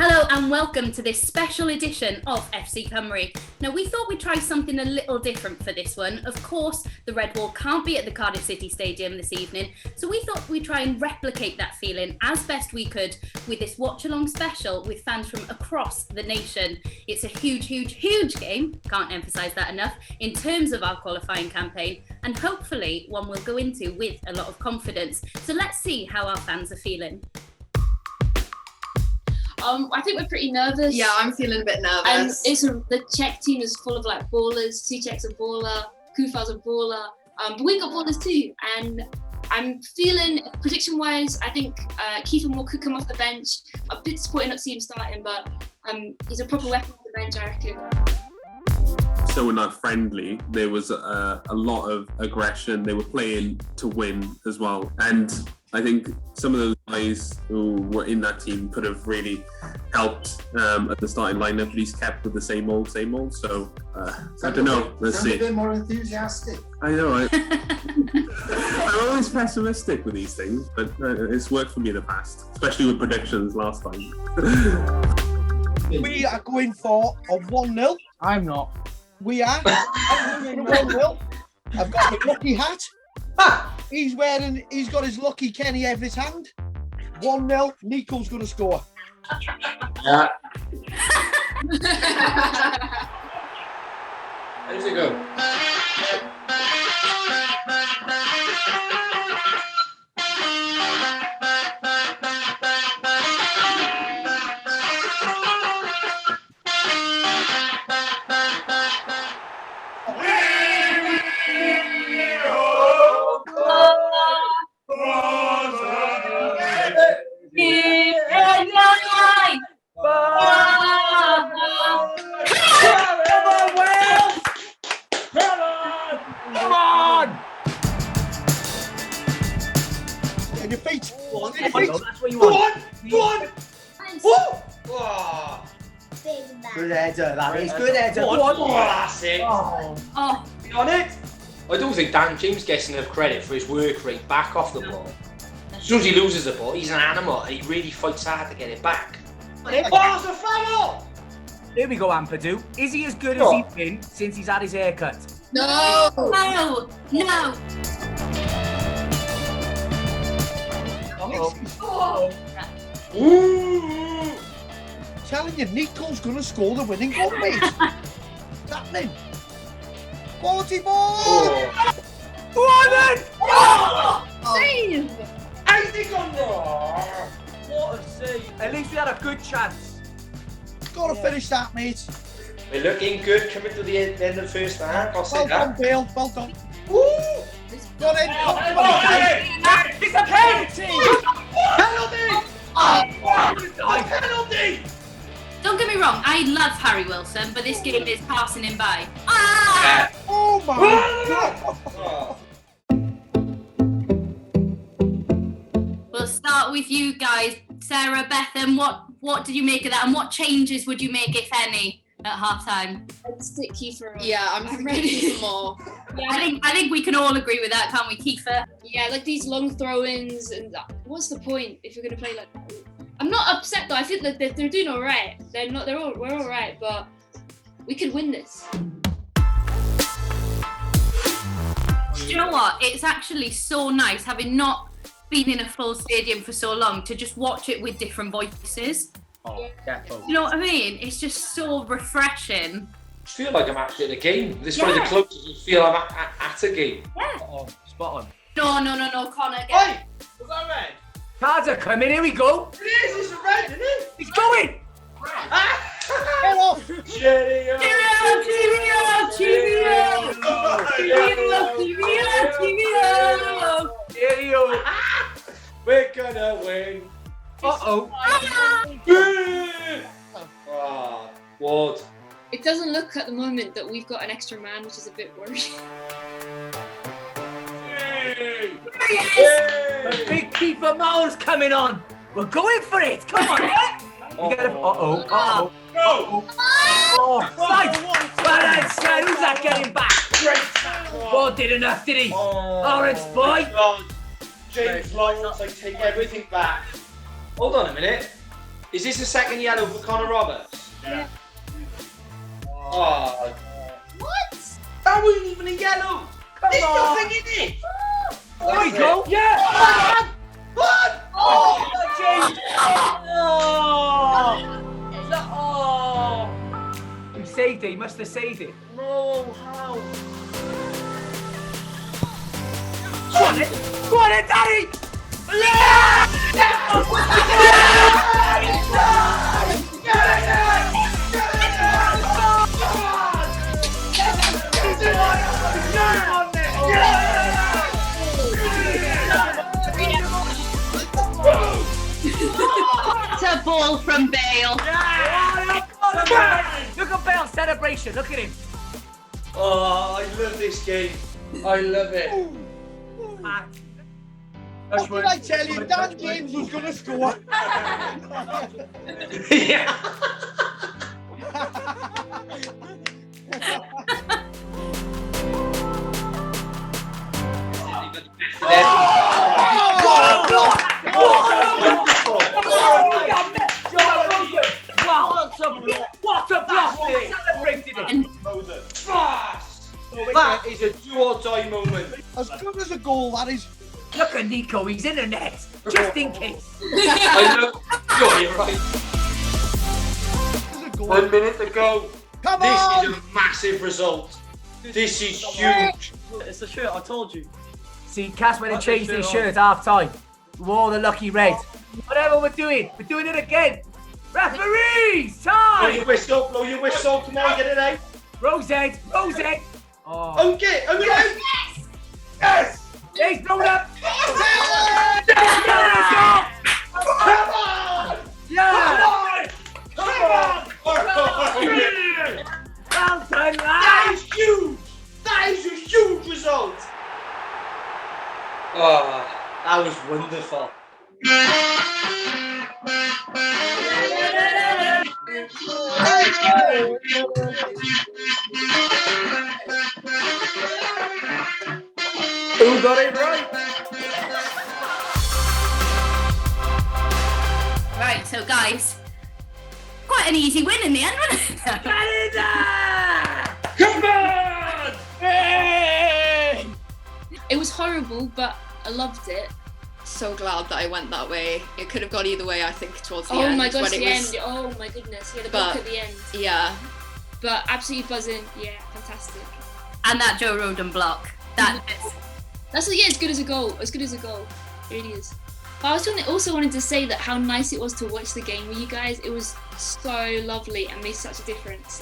Hello and welcome to this special edition of FC Cymru. Now we thought we'd try something a little different for this one. Of course, the Red Wall can't be at the Cardiff City Stadium this evening, so we thought we'd try and replicate that feeling as best we could with this Watchalong special with fans from across the nation. It's a huge game, can't emphasise that enough, in terms of our qualifying campaign, and hopefully one we'll go into with a lot of confidence. So let's see how our fans are feeling. I think we're pretty nervous. Yeah, I'm feeling a bit nervous. And the Czech team is full of like ballers. Two Czechs are baller, Kufa's a baller, but we got ballers too. And I'm feeling, prediction-wise, I think Kiefer Moore could come off the bench. I'm a bit disappointed not to see him starting, but he's a proper weapon off the bench, I reckon. So we're not friendly. There was a lot of aggression. They were playing to win as well. And I think some of those guys who were in that team could have really helped at the starting lineup, but he's kept with the same old. So I don't know. Let's see. A bit more enthusiastic. I know. I'm always pessimistic with these things, but it's worked for me in the past, especially with predictions last time. We are going for a 1-0. I'm not. We are. I'm going 1-0. I've got the lucky hat. He's got his lucky Kenny Everett hand. 1-0. Nico's going to score. Yeah. How does it go? Your feet. That's what you want. Go on. Oh, Good header, that is. Good header. Go on. that's it. Oh, Be on it. I don't think Dan James gets enough credit for his work rate back off the ball. As soon as he loses the ball, he's an animal and he really fights hard to get it back. Oh, it's a foul! Here we go, Ampadu. Is he as good as he's been since he's had his haircut? No! no. Ooh! Telling you, Nico's going to score the winning goal, mate. What's happening? Quality ball! Oh. Go on then! Save! I think I'm wrong. What a save. At least we had a good chance. Got to finish that, mate. We're looking good coming to the end of the first half. I'll say Well done, that. Bale. Well done. Ooh! Got in. It's a penalty! Penalty! Don't get me wrong, I love Harry Wilson, but this game is passing him by. Oh my Oh. We'll start with you guys. Sarah, Bethan, what did you make of that, and what changes would you make, if any, at half-time? I'd stick Kiefer on. Yeah, I'm ready for more. Yeah, I think we can all agree with that, can't we, Kiefer? yeah, like these long throw-ins, and what's the point if you're going to play like that? I'm not upset though. I feel like they're doing all right. We're all right, but we could win this. Do you know what? It's actually so nice, having not been in a full stadium for so long, to just watch it with different voices. Oh, definitely. You know what I mean? It's just so refreshing. I feel like I'm actually at a game. This is Yeah. one of the closest I feel I'm at a game. Spot on. No, Connor. Hey! Was that red? Cards are coming, here we go. It is, it's a red, isn't it? He's going. Get off. Cheerio! Cheerio. We're gonna win. Uh-oh. Oh, Ward. It doesn't look at the moment that we've got an extra man, which is a bit worrying. The big Kiefer Moore's coming on. We're going for it. Come on. We get a... Uh-oh. No! Oh, right. Well done, son. Who's that getting back? Great tackle! Ward did enough, did he? Orange boy. God. James Lawrence, I take everything back. Hold on a minute. Is this the second yellow for Connor Roberts? Yeah. Oh, What? that wasn't even a yellow. There's nothing in it. There we go. Yeah. What? Oh, James. Oh. He saved it. He must have saved it. No, how? Go on, then. Go on, then, Daddy. It's a ball from Bale. Look at Bale's celebration. Look at him. Oh, I love this game. I love it. What did I tell you? Dan James was going to score. Yeah. What a block! Celebrated it. Fast. That is a do or die moment. As good as a goal, that is. Look at Nico, he's in the net, just in case. I love. You're right. As a goal. 1 minute to go. Come This on! is a massive result. This is huge. It's the shirt, I told you. See, Cass went and changed his shirt half time. We wore the lucky red. Whatever we're doing it again. Referees, Blow time! your whistle, blow your whistle. Come on, get it out. Rosehead. Oh, Okay. yes! He's blown up! Come on! Yeah! Come on! Well done, That lad! is huge! That is a huge result! Oh, that was wonderful. Who got it right? Right, so guys, quite an easy win in the end, wasn't it? Come on! Hey! It was horrible, but I loved it. So glad that I went that way. It could have gone either way, I think, towards the Oh end. my gosh, when the it was, end. Oh my goodness. Yeah, the block But- at the end. Yeah. But absolutely buzzing. Yeah, fantastic. And that Joe Roden block. That's as good as a goal. As good as a goal. It really is. But I also wanted to say that how nice it was to watch the game with you guys. It was so lovely and made such a difference.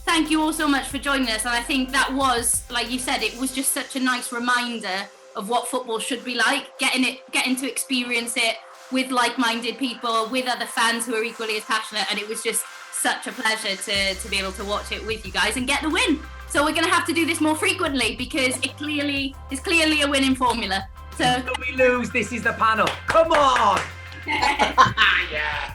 Thank you all so much for joining us. And I think that was, like you said, it was just such a nice reminder of what football should be like, getting to experience it with like-minded people, with other fans who are equally as passionate. And it was just such a pleasure to be able to watch it with you guys and get the win. So we're going to have to do this more frequently because it clearly is a winning formula. So If we lose, this is the panel. Come on! Yeah.